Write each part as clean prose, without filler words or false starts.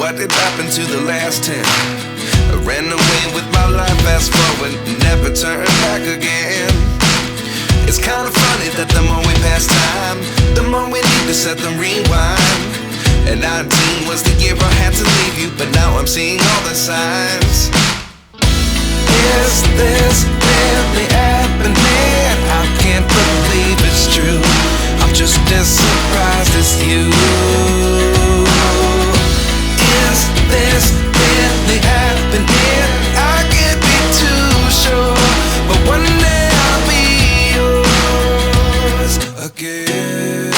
what did happen to the last 10? I ran away with my life, fast forward, never turn back again. It's kind of funny that the more we pass time, the more we need to set them rewind. And 19 was the year I had to leave you, but now I'm seeing all the signs. Is this really happening? I can't believe it's true. I'm just as surprised as you. Is this really happening? I can't be too sure, but one day I'll be yours again.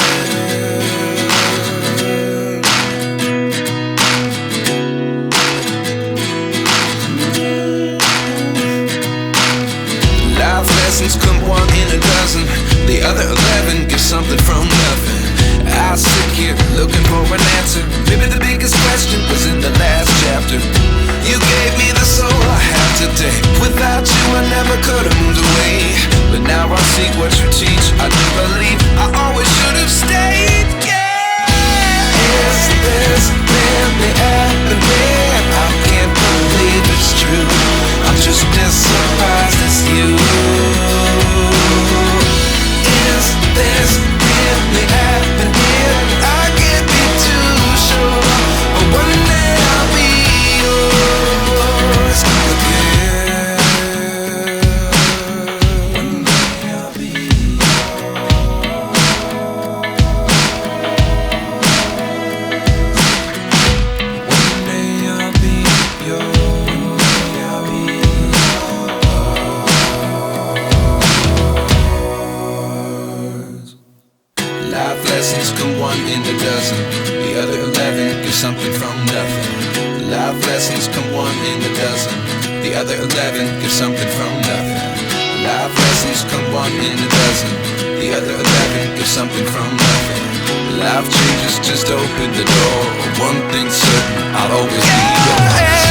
Life lessons come one in a dozen. The other 11 get something from nothing. I sit here looking for an answer. Maybe the biggest question was in the last chapter. You gave me the soul I have today. Without you I never could have moved away. But now I see what you teach. I do believe I always should have stayed. Yeah. Is this really happening? I can't believe it's true. I'm just as surprised as you. Is this really happening? I can't be too sure, but one day I'll be yours again. One day I'll be yours. One day I'll be yours. One day I'll be yours. Life lessons come one in a dozen. The other 11 give something from nothing. Life lessons come one in a dozen. The other 11 give something from nothing. Life lessons come one in a dozen. The other 11 give something from nothing. Life changes just open the door. One thing's certain, I'll always be yours.